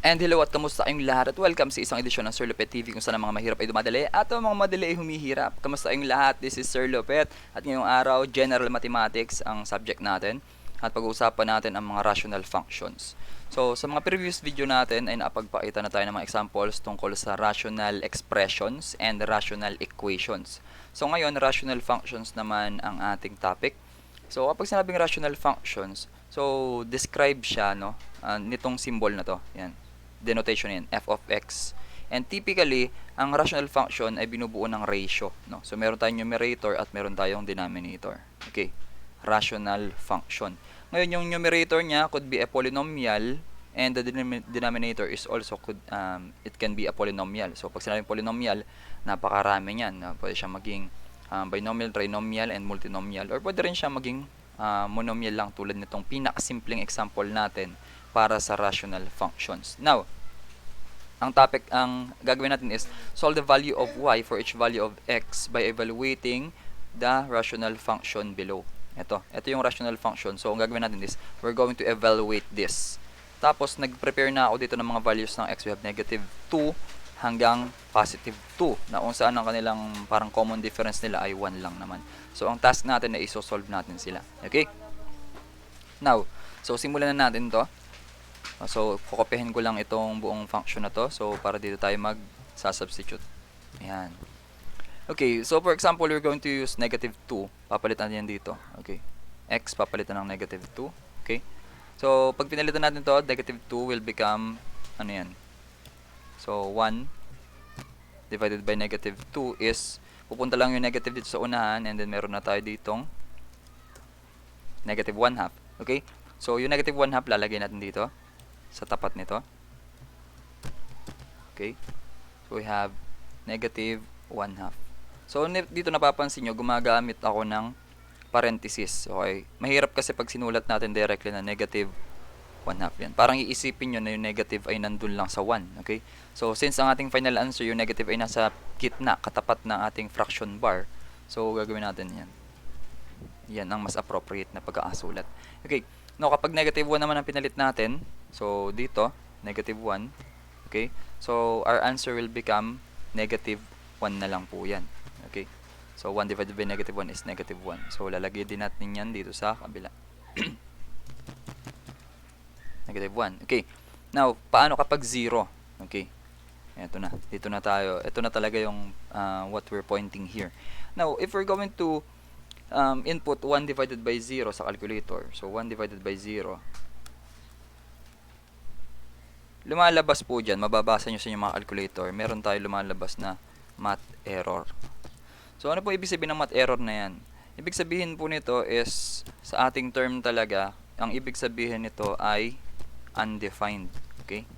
And hello at kamusta kayong lahat at welcome sa isang edisyon ng Sir Lopet TV kung saan ang mga mahirap ay dumadali at ang mga madali ay humihirap. Kamusta kayong lahat? This is Sir Lopet at ngayong araw, General Mathematics ang subject natin at pag-uusapan natin ang mga rational functions. So, sa mga previous video natin ay napagpakita na tayo ng mga examples tungkol sa rational expressions and rational equations. So, ngayon, rational functions naman ang ating topic. So, kapag sinabing rational functions, so, describe siya, no, nitong symbol na to. Yan. Denotation yan, f of x. And typically, ang rational function ay binubuo ng ratio. No? So, meron tayong numerator at meron tayong denominator. Okay. Rational function. Ngayon, yung numerator niya could be a polynomial and the denominator is also it can be a polynomial. So, pag sinabing polynomial, napakarami niyan. Pwede siya maging binomial, trinomial, and multinomial. Or pwede rin siya maging monomial lang tulad nitong pinakasimpleng example natin para sa rational functions. Now, ang gagawin natin is solve the value of y for each value of x by evaluating the rational function below. Ito yung rational function. So, ang gagawin natin is we're going to evaluate this. Tapos, nag-prepare na ako dito ng mga values ng x. We have negative 2 hanggang positive 2 na kung saan ang kanilang parang common difference nila ay 1 lang naman. So, ang task natin ay iso-solve natin sila. Okay? Now, so simulan na natin to. So, kukopihin ko lang itong buong function na to. So, para dito tayo mag-substitute. Ayan. Okay, so for example, we're going to use negative 2. Papalitan yan dito. Okay. X, papalitan ng negative 2. Okay. So, pag pinalitan natin to, negative 2 will become, ano yan? So, 1 divided by negative 2 is, pupunta lang yung negative dito sa unahan, and then meron na tayo ditong negative 1/2. Okay. So, yung negative 1/2, lalagay natin dito sa tapat nito. Okay. So, we have negative 1/2. So, dito napapansin nyo, gumagamit ako ng parenthesis. Okay. Mahirap kasi pag sinulat natin directly na negative 1/2 yan. Parang iisipin nyo na yung negative ay nandun lang sa 1. Okay. So, since ang ating final answer, yung negative ay nasa gitna, katapat ng ating fraction bar. So, gagawin natin yan. Yan ang mas appropriate na pagkakasulat. Okay. No, kapag negative 1 naman ang pinalit natin, so dito, negative 1, okay? So, our answer will become negative 1 na lang po yan. Okay? So, 1 divided by negative 1 is negative 1. So, lalagay din natin yan dito sa kabila. Negative 1. Okay. Now, paano kapag 0? Okay. Ito na. Dito na tayo. Ito na talaga yung what we're pointing here. Now, if we're going to input 1 divided by 0 sa calculator. So, 1 divided by 0. Lumalabas po dyan. Mababasa nyo sa inyong mga calculator. Meron tayo lumalabas na math error. So, ano po ibig sabihin ng math error na yan? Ibig sabihin po nito is, sa ating term talaga, ang ibig sabihin nito ay undefined. Okay?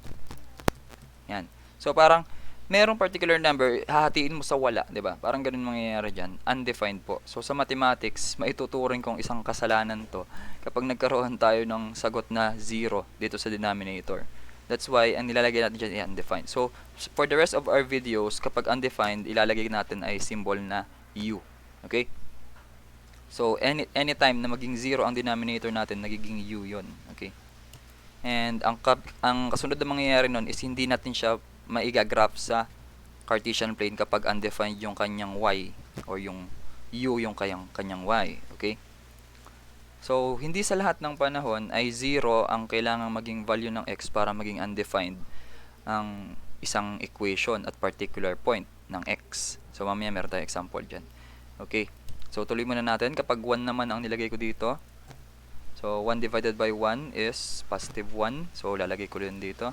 Yan. So, parang, merong particular number, hahatiin mo sa wala, 'di ba? Parang ganoon mangyayari diyan, undefined po. So sa mathematics, maituturing kong isang kasalanan 'to kapag nagkaroon tayo ng sagot na 0 dito sa denominator. That's why ang nilalagay natin diyan ay undefined. So for the rest of our videos, kapag undefined, ilalagay natin ay symbol na u. Okay? So anytime na maging 0 ang denominator natin, nagiging u 'yon. Okay? And ang kasunod na mangyayari nun is hindi natin siya maigagraph sa Cartesian plane kapag undefined yung kanyang y or yung u yung kanyang y. Okay? So, hindi sa lahat ng panahon ay 0 ang kailangang maging value ng x para maging undefined ang isang equation at particular point ng x. So, mamaya meron tayong example dyan. Okay? So, tuloy muna natin. Kapag 1 naman ang nilagay ko dito, so 1 divided by 1 is positive 1. So, lalagay ko rin dito.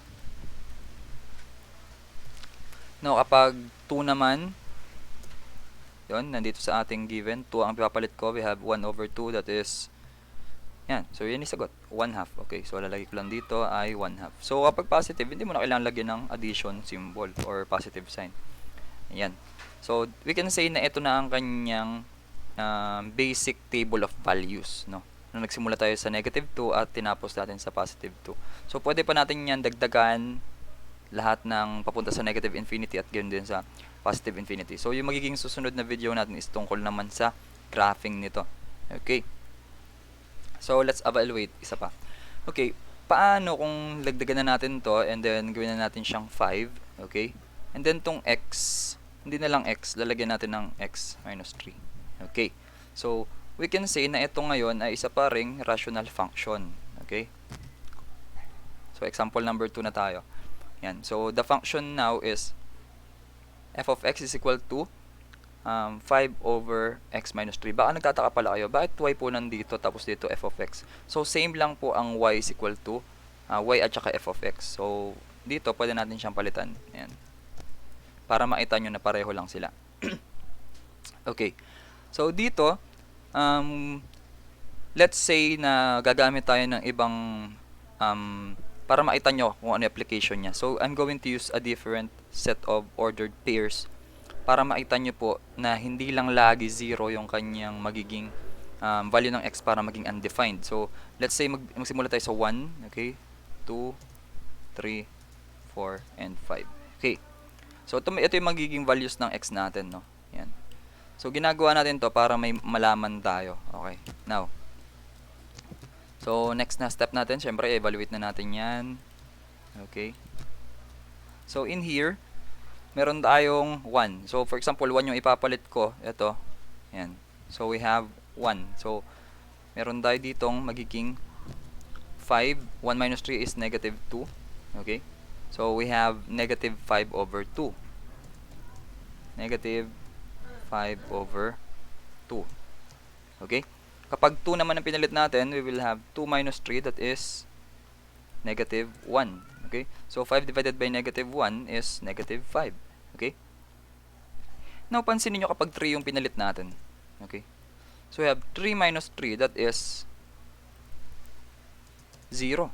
Now, kapag 2 naman, yun, nandito sa ating given, 2 ang pipapalit ko, we have 1 over 2, that is, yan. So, yan yung sagot, 1/2. Okay, so lalagay ko lang dito ay 1/2. So, kapag positive, hindi mo na kailangan lagyan ng addition symbol or positive sign. Yan. So, we can say na ito na ang kanyang basic table of values, no? Nung nagsimula tayo sa negative 2 at tinapos natin sa positive 2. So, pwede pa natin yan dagdagan lahat ng papunta sa negative infinity at ganoon din sa positive infinity. So, yung magiging susunod na video natin is tungkol naman sa graphing nito. Okay. So, let's evaluate isa pa. Okay. paano kung lagdagan na natin to and then gawin na natin siyang 5, okay? And then tong x, hindi na lang x, lalagyan natin ng x minus 3. Okay. So, we can say na ito ngayon ay isa pa ring rational function. Okay? So, example number 2 na tayo. Yan. So, the function now is f of x is equal to 5 over x minus 3. Baka nagtataka pala kayo, bakit y po nandito tapos dito f of x? So, same lang po ang y is equal to y at saka f of x. So, dito pwede natin siyang palitan. Yan. Para makita nyo na pareho lang sila. Okay. So, dito, let's say na gagamit tayo ng ibang, para makita nyo kung ano yung application niya. So, I'm going to use a different set of ordered pairs para makita nyo po na hindi lang lagi 0 yung kanyang magiging value ng x para maging undefined. So, let's say magsimula tayo sa 1, okay? 2, 3, 4, and 5. Okay. So, ito yung magiging values ng x natin, no? Yan. So, ginagawa natin to para may malaman tayo. Okay. Now, so, next na step natin, syempre, evaluate na natin yan. Okay. So, in here, meron tayong 1. So, for example, 1 yung ipapalit ko. Ito. Yan. So, we have 1. So, meron tayo ditong magiging 5. 1 minus 3 is negative 2. Okay. So, we have negative 5 over 2. Negative 5 over 2. Okay? Kapag 2 naman ang pinalit natin, we will have 2 minus 3, that is negative 1. Okay? So, 5 divided by negative 1 is negative 5. Okay? Now, pansinin nyo kapag 3 yung pinalit natin. Okay? So, we have 3 minus 3, that is 0.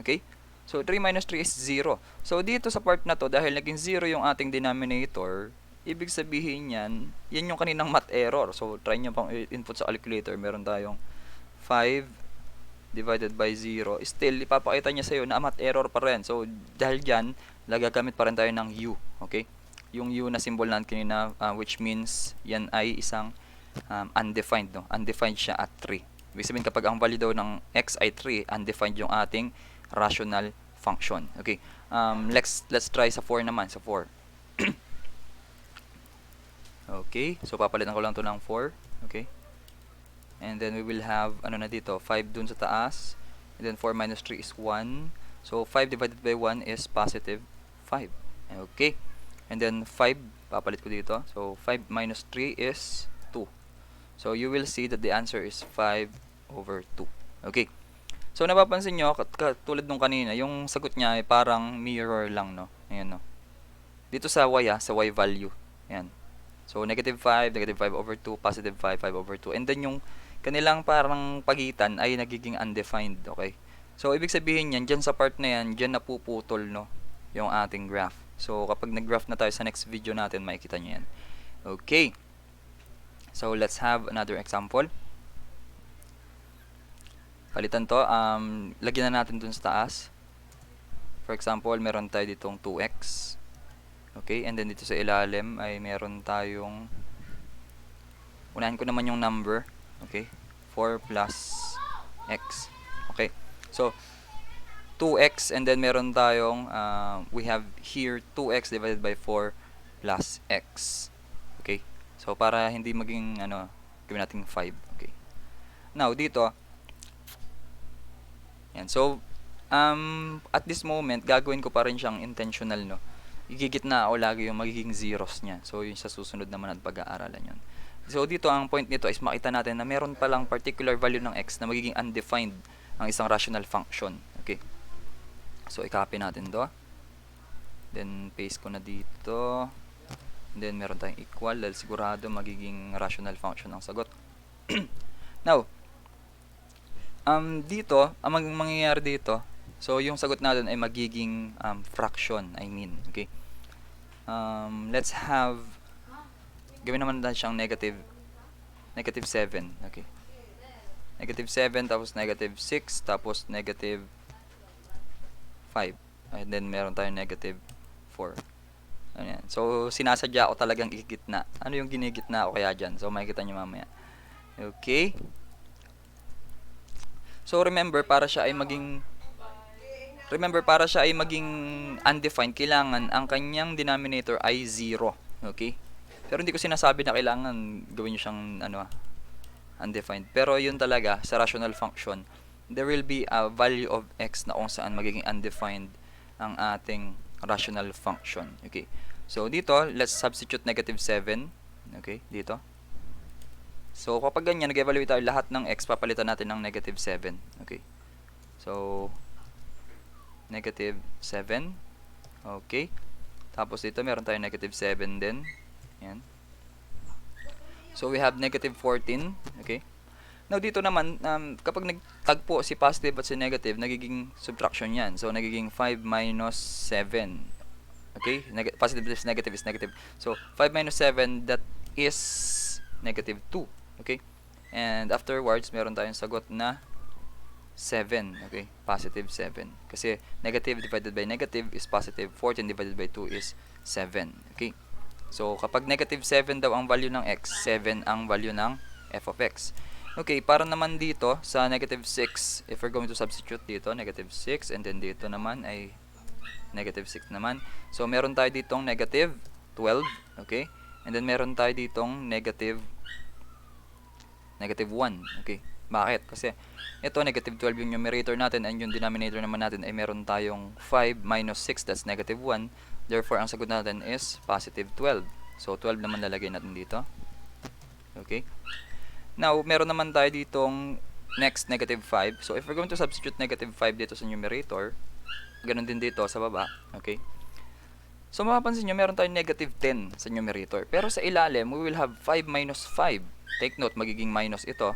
Okay? So, 3 minus 3 is 0. So, dito sa part na to, dahil naging 0 yung ating denominator, ibig sabihin yan yung kaninang math error. So, try nyo pang input sa calculator. Meron tayong 5 divided by 0. Still, ipapakita niya sa'yo na math error pa rin. So, dahil dyan, gagamit pa rin tayo ng u. Okay? Yung u na symbol natin kanina, which means yan ay isang undefined. No? Undefined siya at 3. Ibig sabihin, kapag ang value daw ng x ay 3, undefined yung ating rational function. Okay. Let's try sa 4 naman, sa 4. Okay. So papalitan ko lang to ng 4. Okay. And then we will have ano na dito, 5 dun sa taas. And then 4 minus 3 is 1. So 5 divided by 1 is positive 5. Okay. And then 5 papalit ko dito. So 5 minus 3 is 2. So you will see that the answer is 5 over 2. Okay. So, napapansin nyo, tulad nung kanina, yung sagot niya ay parang mirror lang, no? Ayan, no? Dito sa y, sa y value. Ayan. So, negative 5, negative 5 over 2, positive 5, 5 over 2. And then, yung kanilang parang pagitan ay nagiging undefined, okay? So, ibig sabihin yan, dyan sa part na yan, dyan napuputol, no? Yung ating graph. So, kapag nag-graph na tayo sa next video natin, makikita nyo yan. Okay. So, let's have another example. Palitan to, lagyan na natin dun sa taas. For example, meron tayo ditong 2x. Okay, and then dito sa ilalim ay meron tayong, unahin ko naman yung number. Okay, 4 plus x. Okay, so 2x and then meron tayong, we have here 2x divided by 4 plus x. Okay, so para hindi maging, gawin natin 5. Okay, now dito, yan. So, at this moment, gagawin ko pa rin siyang intentional, no? Igigitna ako lagi yung magiging zeros niya. So, yung sa susunod naman at pag-aaralan yun. So, dito, ang point nito is makita natin na meron palang particular value ng x na magiging undefined ang isang rational function. Okay. So, i-copy natin to. Then, paste ko na dito. And then, meron tayong equal dahil sigurado magiging rational function ang sagot. Now, dito, ang mangyayari dito, so yung sagot natin ay magiging fraction, I mean, okay. Let's have, gawin naman natin siyang negative 7, okay. Negative 7, tapos negative 6, tapos negative 5, and then meron tayong negative 4. Ayan. So, sinasadya ko talagang igitna. Ano yung ginigitna ko kaya dyan? So, makikita nyo mamaya. Okay. So, remember, para siya ay maging Remember, para siya ay maging undefined, kailangan ang kanyang denominator ay 0. Okay? Pero hindi ko sinasabi na kailangan gawin nyo siyang undefined. Pero yun talaga, sa rational function, there will be a value of x na kung saan magiging undefined ang ating rational function. Okay? So, dito, let's substitute negative 7. Okay? Dito. So, kapag ganyan, nag-evaluate tayo lahat ng x, papalitan natin ng negative 7. Okay? So, negative 7. Okay. Tapos dito, meron tayong negative 7 din. Yan. So, we have negative 14. Okay. Now, dito naman, kapag nagtagpo si positive at si negative, nagiging subtraction yan. So, nagiging 5 minus 7. Okay. Positive is negative. So, 5 minus 7, that is negative 2. Okay. And afterwards, meron tayong sagot na 7, okay? Positive 7. Kasi negative divided by negative is positive. 14 divided by 2 is 7, okay? So, kapag negative 7 daw ang value ng x, 7 ang value ng f of x. Okay, para naman dito, sa negative 6, if we're going to substitute dito, negative 6, and then dito naman ay negative 6 naman. So, meron tayo ditong negative 12, okay? And then, meron tayo ditong negative 1, okay? Bakit? Kasi ito, negative 12 yung numerator natin, and yung denominator naman natin ay meron tayong 5 minus 6, that's negative 1. Therefore, ang sagot natin is positive 12. So, 12 naman lalagay natin dito. Okay? Now, meron naman tayo ditong next, negative 5. So, if we're going to substitute negative 5 dito sa numerator, ganun din dito sa baba. Okay? So, mapapansin nyo, meron tayong negative 10 sa numerator. Pero sa ilalim, we will have 5 minus 5. Take note, magiging minus ito.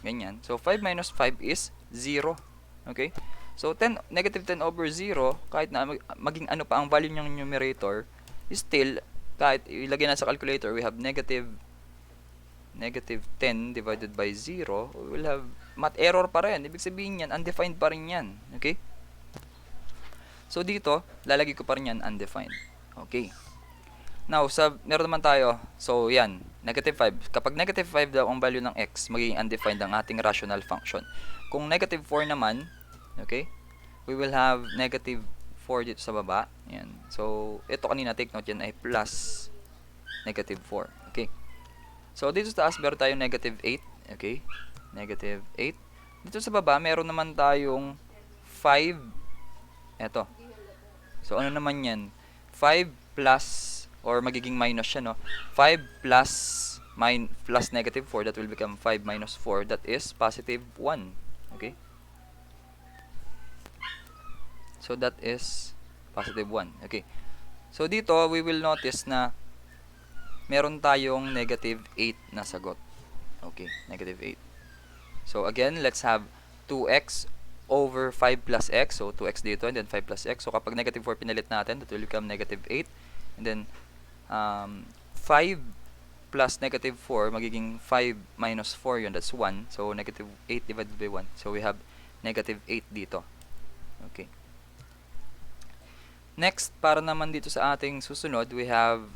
Ganyan. So, 5 minus 5 is 0. Okay? So, negative 10 over 0, kahit na maging ano pa ang value ng numerator, is still, kahit ilagay na sa calculator, we have negative 10 divided by 0, we will have math error pa rin. Ibig sabihin yan, undefined pa rin yan. Okay? So, dito, lalagay ko pa rin yan undefined. Okay. Now, meron naman tayo, so yan, negative 5. Kapag negative 5 daw ang value ng x, magiging undefined ang ating rational function. Kung negative 4 naman, okay, we will have negative 4 dito sa baba. Yan. So, ito kanina, take note yan ay plus negative 4. Okay. So, dito sa taas, meron tayong negative 8. Okay. Negative 8. Dito sa baba, meron naman tayong 5. Eto. So, ano naman yan? 5 plus, or magiging minus siya, no? 5 plus negative 4, that will become 5 minus 4, that is positive 1. Okay? So, that is positive 1. Okay. So, dito, we will notice na meron tayong negative 8 na sagot. Okay, negative 8. So, again, let's have 2x over 5 plus x. So, 2x dito, and then 5 plus x. So, kapag negative 4 pinalit natin, that will become negative 8. And then, 5 plus negative 4, magiging 5 minus 4 yun, that's 1. So, negative 8 divided by 1. So, we have negative 8 dito. Okay. Next, para naman dito sa ating susunod, we have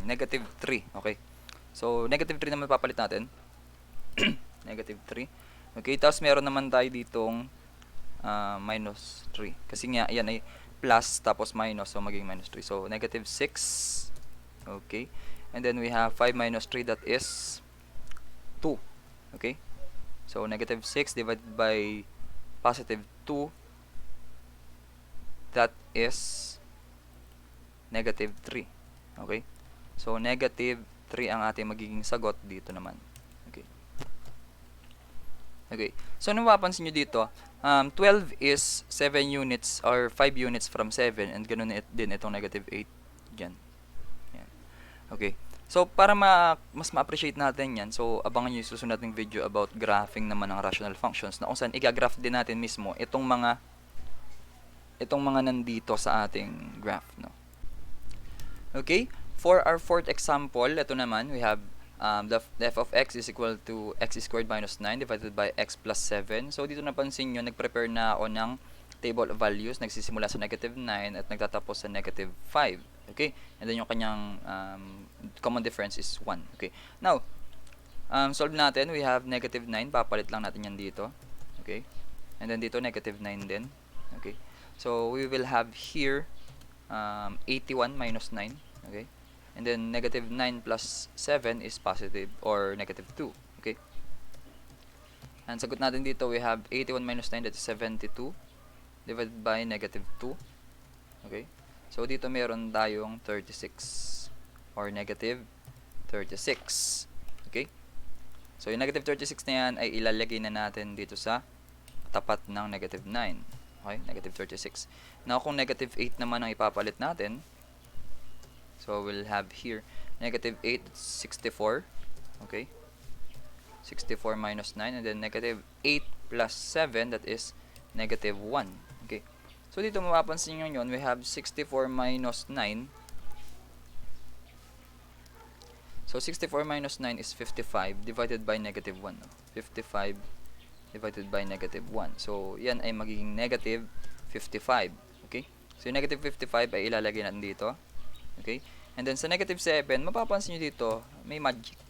negative 3. Okay. So, negative 3 naman papalit natin. Negative 3. Okay, tapos meron naman tayo ditong minus 3. Kasi nga, yan ay plus, tapos minus, so magiging minus 3. So, negative 6. Okay. And then we have 5 minus 3, that is 2. Okay. So, negative 6 divided by positive 2, that is negative 3. Okay. So, negative 3 ang ating magiging sagot dito naman. Okay. Okay. So, napapansin nyo dito, 12 is 7 units or 5 units from 7, and ganun din itong negative 8 dyan. Yan. Okay. So, para mas ma-appreciate natin yan, so, abangan nyo yung susunod nating video about graphing naman ng rational functions, na kung saan i-graph din natin mismo itong mga nandito sa ating graph, no? Okay? For our fourth example, ito naman, we have the f of x is equal to x squared minus 9 divided by x plus 7. So, dito napansin nyo, nag-prepare na ako ng table of values. Nagsisimula sa negative 9 at nagtatapos sa negative 5. Okay? And then yung kanyang common difference is 1. Okay? Now, solve natin. We have negative 9. Papalit lang natin yan dito. Okay? And then dito, negative 9 din. Okay. So, we will have here 81 minus 9. Okay. And then, negative 9 plus 7 is positive or negative 2. Okay. And sagot natin dito, we have 81 minus 9, that is 72, divided by negative 2. Okay. So, dito meron tayong 36 or negative 36. Okay. So, yung negative 36 na yan ay ilalagay na natin dito sa tapat ng negative 9. Okay, negative 36. Now, kung negative 8 naman ang ipapalit natin, so we'll have here negative 8, 64. Okay. 64 minus 9, and then negative 8 plus 7, that is negative 1. Okay. So, dito mapapansin nyo yun, we have 64 minus 9. So, 64 minus 9 is 55 divided by negative 1. No? 55 divided by negative 1. So, yan ay magiging negative 55. Okay? So, yung negative 55 ay ilalagay natin dito. Okay? And then, sa negative 7, mapapansin nyo dito, may magic.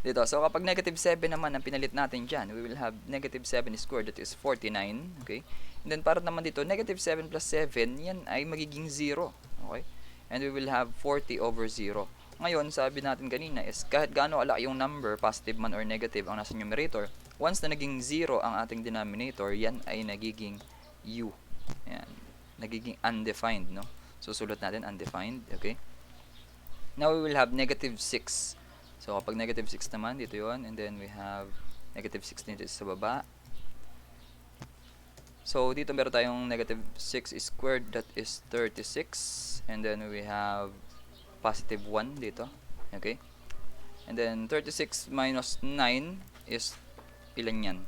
Dito. So, kapag negative 7 naman ang pinalit natin dyan, we will have negative 7 squared, that is 49. Okay? And then, para naman dito, negative 7 plus 7, yan ay magiging 0. Okay? And we will have 40 over 0. Ngayon, sabi natin kanina is, kahit gaano kalaki yung number, positive man or negative, ang nasa numerator, once na naging 0 ang ating denominator, yan ay nagiging u. Yan. Nagiging undefined, no? So, sulat natin undefined. Okay? Now, we will have negative 6. So, kapag negative 6 naman, dito yon. And then, we have negative 16 dito sa baba. So, dito meron tayong negative 6 squared, that is 36. And then, we have positive 1 dito. Okay? And then, 36 minus 9 is ilan yan?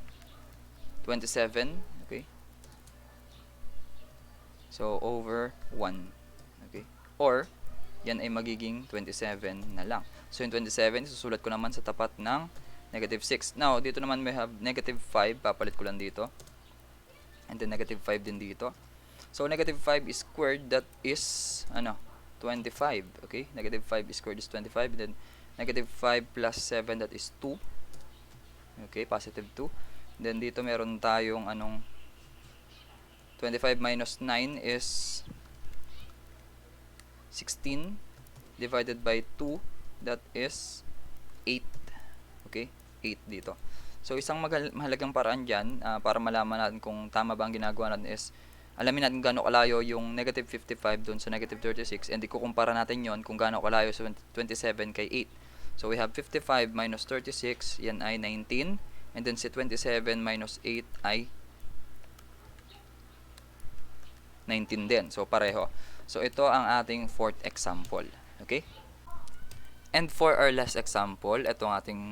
27. Okay? So, over 1. Okay? Or, yan ay magiging 27 na lang. So, yung 27, susulat ko naman sa tapat ng negative 6. Now, dito naman may have negative 5. Papalit ko lang dito. And then, negative 5 din dito. So, negative 5 is squared, that is, 25. Okay? Negative 5 is squared is 25. And then, negative 5 plus 7, that is 2. Okay? Positive 2. And then, dito meron tayong, 25 minus 9 is 16 divided by 2, that is 8. Okay? 8 dito. So, isang mahalagang paraan dyan para malaman natin kung tama ba ang ginagawa natin is alamin natin gaano kalayo yung negative 55 dun sa negative 36 and ikukumpara natin yon kung gaano kalayo sa 27 kay 8. So, we have 55 minus 36, yan ay 19. And then, si 27 minus 8 ay 19 din. So, pareho. So, ito ang ating fourth example. Okay? And for our last example, ito ang ating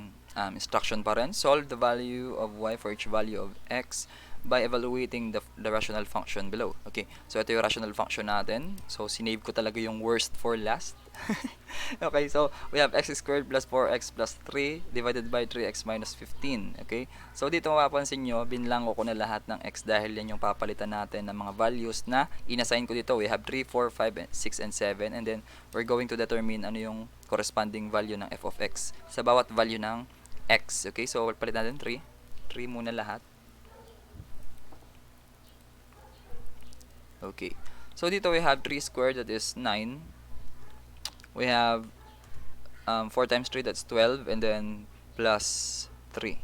instruction pa rin. Solve the value of y for each value of x by evaluating the rational function below. Okay? So, ito yung rational function natin. So, sinave ko talaga yung worst for last. Okay? So, we have x squared plus 4x plus 3 divided by 3x minus 15. Okay? So, dito mapapansin nyo, binlango ko na lahat ng x dahil yan yung papalitan natin ng mga values na inassign ko dito. We have 3, 4, 5, 6, and 7. And then, we're going to determine ano yung corresponding value ng f of x sa bawat value ng x. Okay? So, palit natin 3. 3 muna lahat. Okay. So, dito we have 3 squared, that is 9. We have 4 times 3, that's 12. And then, plus 3.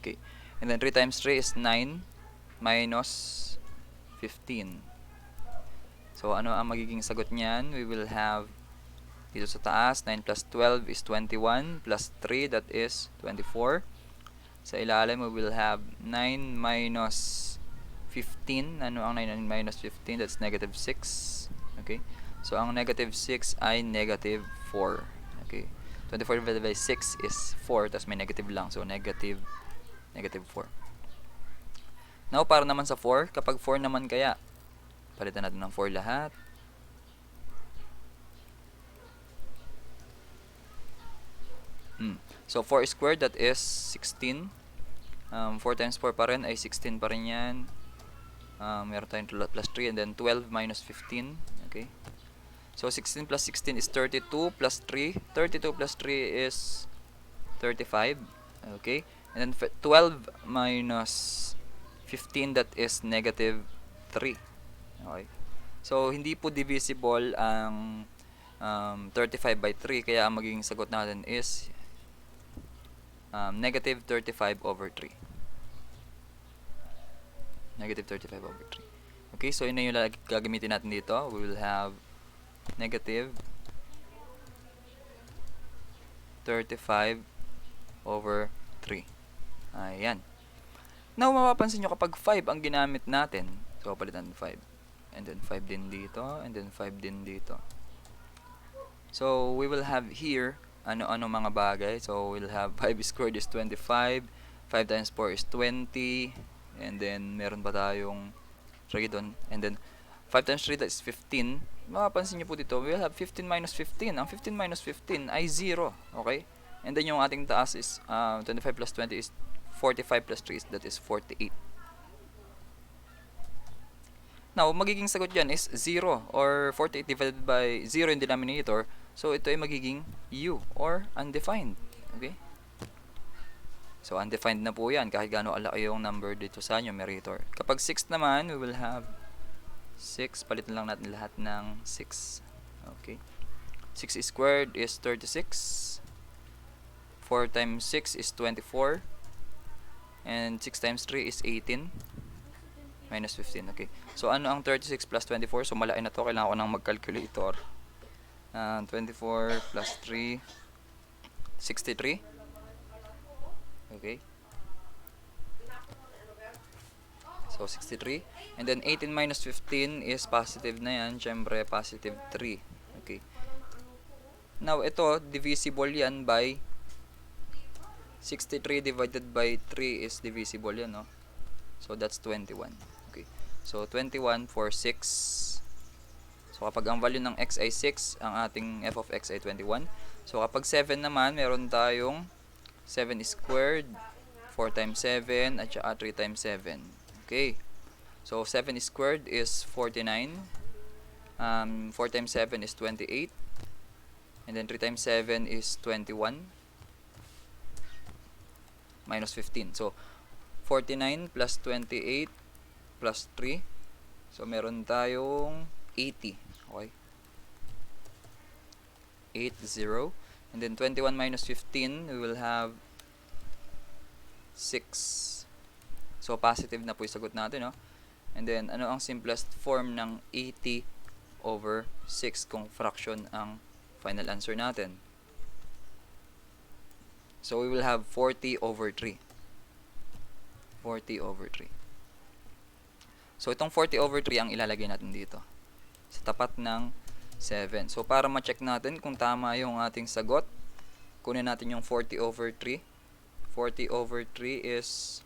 Okay. And then, 3 times 3 is 9 minus 15. So, ano ang magiging sagot niyan? We will have dito sa taas, 9 plus 12 is 21. Plus 3, that is 24. Sa ilalim, we will have 9 minus 15. Ano ang 9 minus 15? That's negative 6. Okay. So, ang negative 6 ay negative 4. Okay. 24 divided by 6 is 4. Tapos may negative lang. So, negative 4. Now, para naman sa 4, kapag 4 naman kaya, palitan natin ng 4 lahat. So, 4 squared, that is 16. 4 times 4 pa rin ay 16 pa rin yan. Meron tayong plus 3 and then 12 minus 15. Okay. So, 16 plus 16 is 32 plus 3. 32 plus 3 is 35. Okay. And then 12 minus 15 that is negative 3. Okay. So, hindi po divisible ang 35 by 3, kaya ang magiging sagot natin is negative 35 over 3. Negative 35 over 3. Okay, so yun na yung gagamitin natin dito. We will have negative 35 over 3. Ayan. Now, mapapansin nyo kapag 5 ang ginamit natin, so palitan 5. And then 5 din dito, and then 5 din dito. So, we will have here, ano-ano mga bagay. So, we'll have 5 squared is 25, 5 times 4 is 20, and then meron pa tayong 3 doon, and then 5 times 3 that is 15. Mapapansin nyo po dito, we'll have 15 minus 15. Ang 15 minus 15 ay 0. Okay? And then yung ating taas is 25 plus 20 is 45 plus 3 is, that is 48. Now, magiging sagot dyan is 0 or 48 divided by 0 in denominator. So, ito ay magiging u or undefined. Okay? So, undefined na po yan kahit gaano kalaki yung number dito sa numerator. Kapag 6 naman, we will have 6. Palitan lang natin lahat ng 6. Okay. 6 squared is 36. 4 times 6 is 24. And 6 times 3 is 18. Minus 15. Okay. So, ano ang 36 plus 24? So, malaki na to. Kailangan ko ng mag-calculator. 24 plus 3, 63. Okay. So, 63. And then, 18 minus 15 is positive na yan. Siyempre, positive 3. Okay. Now, ito, divisible yan by 63 divided by 3 is divisible yan, no? So, that's 21. Okay. So, 21 for 6. So, kapag ang value ng x ay 6, ang ating f of x ay 21. So, kapag 7 naman, meron tayong 7 squared, 4 times 7, at saka 3 times 7. Okay. So, 7 squared is 49. 4 times 7 is 28. And then 3 times 7 is 21. Minus 15. So, 49 plus 28 plus 3. So, meron tayong 80. Okay. 80. And then 21 minus 15, we will have 6. So, positive na po yung sagot natin, no? And then, ano ang simplest form ng 80 over 6 kung fraction ang final answer natin? So, we will have 40 over 3. 40 over 3. So, itong 40 over 3 ang ilalagay natin dito. Sa tapat ng 7. So, para ma-check natin kung tama yung ating sagot, kunin natin yung 40 over 3. 40 over 3 is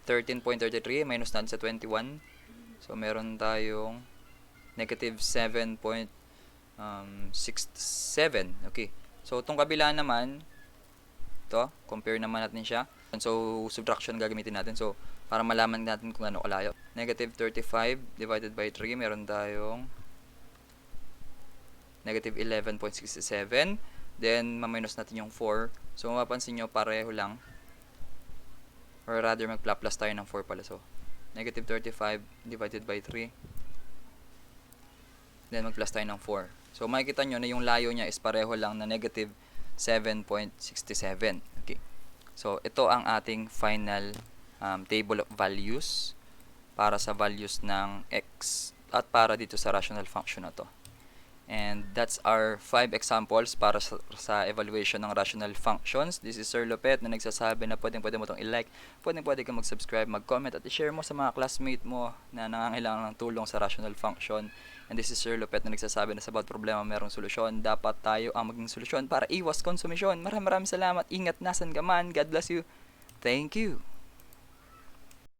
13.33 minus natin sa 21. So, meron tayong negative 7.67. Okay. So, itong kabila naman, ito, compare naman natin siya. So, subtraction gagamitin natin. So, para malaman natin kung ano kalayo. Negative 35 divided by 3, meron tayong negative 11.67. Then, maminus natin yung 4. So, mapapansin nyo, pareho lang. Or rather, mag-plus tayo ng 4 pala. So, negative 35 divided by 3. Then, mag-plus tayo ng 4. So, makikita nyo na yung layo niya is pareho lang na negative 7.67. Okay. So, ito ang ating final table of values para sa values ng x at para dito sa rational function na to. And that's our 5 examples para sa evaluation ng rational functions. This is Sir Lopet na nagsasabi na pwede mo itong i-like, pwede kang mag-subscribe, mag-comment at i-share mo sa mga classmate mo na nangangailangan ng tulong sa rational function. And this is Sir Lopet na nagsasabi na sa bawat problema mayroong solusyon. Dapat tayo ang maging solusyon para iwas konsumisyon. Maraming salamat. Ingat nasan ka man. God bless you. Thank you.